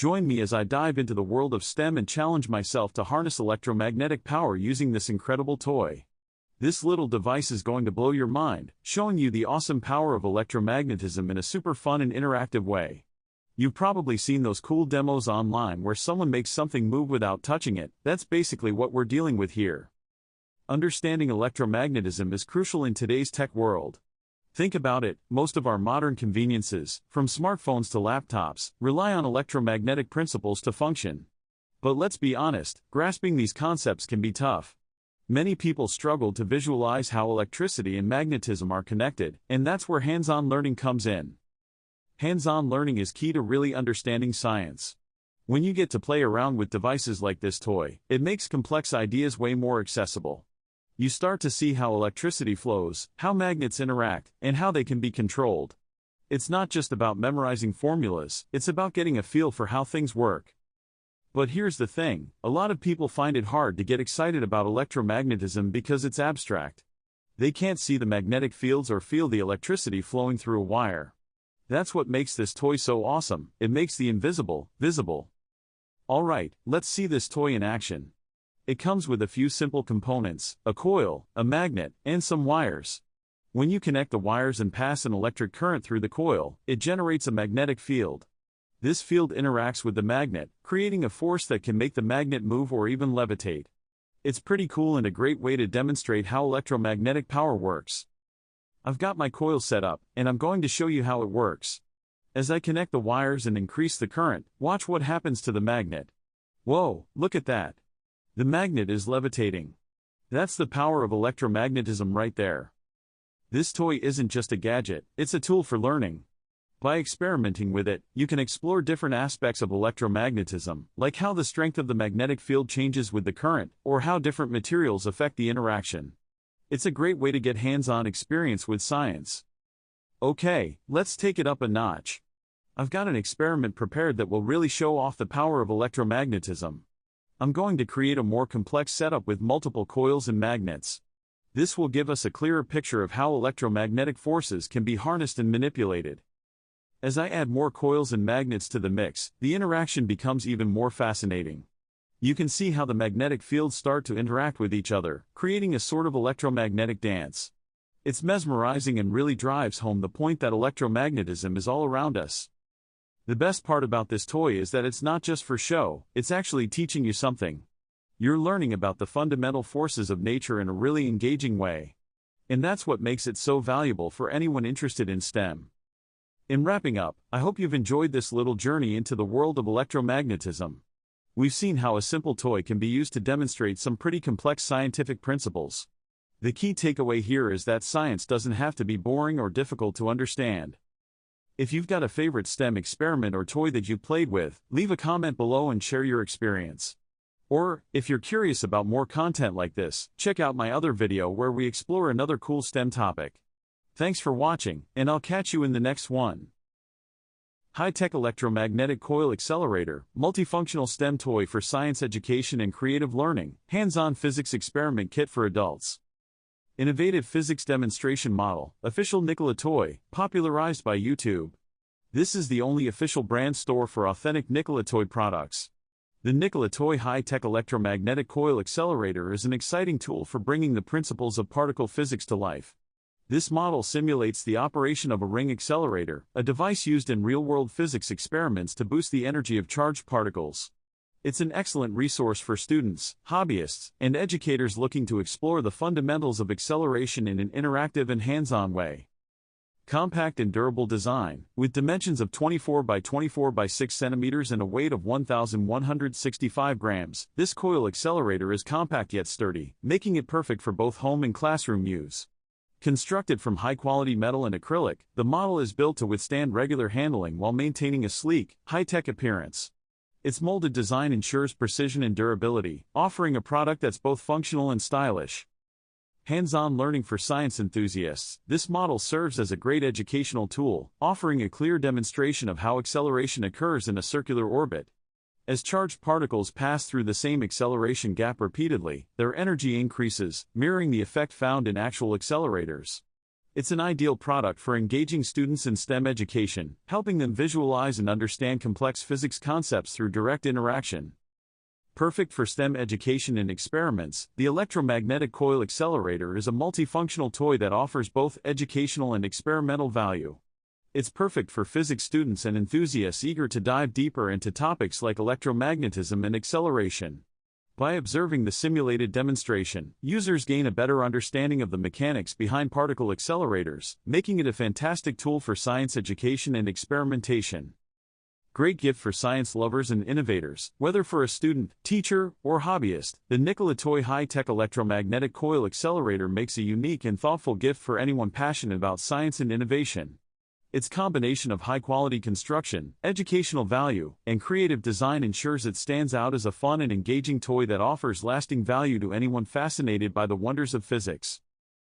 Join me as I dive into the world of STEM and challenge myself to harness electromagnetic power using this incredible toy. This little device is going to blow your mind, showing you the awesome power of electromagnetism in a super fun and interactive way. You've probably seen those cool demos online where someone makes something move without touching it. That's basically what we're dealing with here. Understanding electromagnetism is crucial in today's tech world. Think about it, most of our modern conveniences, from smartphones to laptops, rely on electromagnetic principles to function. But let's be honest, grasping these concepts can be tough. Many people struggle to visualize how electricity and magnetism are connected, and that's where hands-on learning comes in. Hands-on learning is key to really understanding science. When you get to play around with devices like this toy, it makes complex ideas way more accessible. You start to see how electricity flows, how magnets interact, and how they can be controlled. It's not just about memorizing formulas, it's about getting a feel for how things work. But here's the thing, a lot of people find it hard to get excited about electromagnetism because it's abstract. They can't see the magnetic fields or feel the electricity flowing through a wire. That's what makes this toy so awesome, it makes the invisible, visible. Alright, let's see this toy in action. It comes with a few simple components, a coil, a magnet, and some wires. When you connect the wires and pass an electric current through the coil, it generates a magnetic field. This field interacts with the magnet, creating a force that can make the magnet move or even levitate. It's pretty cool and a great way to demonstrate how electromagnetic power works. I've got my coil set up, and I'm going to show you how it works. As I connect the wires and increase the current, watch what happens to the magnet. Whoa, look at that. The magnet is levitating. That's the power of electromagnetism right there. This toy isn't just a gadget, it's a tool for learning. By experimenting with it, you can explore different aspects of electromagnetism, like how the strength of the magnetic field changes with the current, or how different materials affect the interaction. It's a great way to get hands-on experience with science. Okay, let's take it up a notch. I've got an experiment prepared that will really show off the power of electromagnetism. I'm going to create a more complex setup with multiple coils and magnets. This will give us a clearer picture of how electromagnetic forces can be harnessed and manipulated. As I add more coils and magnets to the mix, the interaction becomes even more fascinating. You can see how the magnetic fields start to interact with each other, creating a sort of electromagnetic dance. It's mesmerizing and really drives home the point that electromagnetism is all around us. The best part about this toy is that it's not just for show, it's actually teaching you something. You're learning about the fundamental forces of nature in a really engaging way. And that's what makes it so valuable for anyone interested in STEM. In wrapping up, I hope you've enjoyed this little journey into the world of electromagnetism. We've seen how a simple toy can be used to demonstrate some pretty complex scientific principles. The key takeaway here is that science doesn't have to be boring or difficult to understand. If you've got a favorite STEM experiment or toy that you played with, leave a comment below and share your experience. Or, if you're curious about more content like this, check out my other video where we explore another cool STEM topic. Thanks for watching, and I'll catch you in the next one. High-tech electromagnetic coil accelerator, multifunctional STEM toy for science education and creative learning, hands-on physics experiment kit for adults. Innovative physics demonstration model, official Nikola toy, popularized by YouTube. This is the only official brand store for authentic Nikola toy products. The Nikola Toy High-Tech Electromagnetic Coil Accelerator is an exciting tool for bringing the principles of particle physics to life. This model simulates the operation of a ring accelerator, a device used in real-world physics experiments to boost the energy of charged particles. It's an excellent resource for students, hobbyists, and educators looking to explore the fundamentals of acceleration in an interactive and hands-on way. Compact and durable design, with dimensions of 24 by 24 by 6 centimeters and a weight of 1,165 grams, this coil accelerator is compact yet sturdy, making it perfect for both home and classroom use. Constructed from high-quality metal and acrylic, the model is built to withstand regular handling while maintaining a sleek, high-tech appearance. Its molded design ensures precision and durability, offering a product that's both functional and stylish. Hands-on learning for science enthusiasts, this model serves as a great educational tool, offering a clear demonstration of how acceleration occurs in a circular orbit. As charged particles pass through the same acceleration gap repeatedly, their energy increases, mirroring the effect found in actual accelerators. It's an ideal product for engaging students in STEM education, helping them visualize and understand complex physics concepts through direct interaction. Perfect for STEM education and experiments, the Electromagnetic Coil Accelerator is a multifunctional toy that offers both educational and experimental value. It's perfect for physics students and enthusiasts eager to dive deeper into topics like electromagnetism and acceleration. By observing the simulated demonstration, users gain a better understanding of the mechanics behind particle accelerators, making it a fantastic tool for science education and experimentation. Great gift for science lovers and innovators, whether for a student, teacher, or hobbyist. The Nikola Toy High-Tech Electromagnetic Coil Accelerator makes a unique and thoughtful gift for anyone passionate about science and innovation. Its combination of high-quality construction, educational value, and creative design ensures it stands out as a fun and engaging toy that offers lasting value to anyone fascinated by the wonders of physics.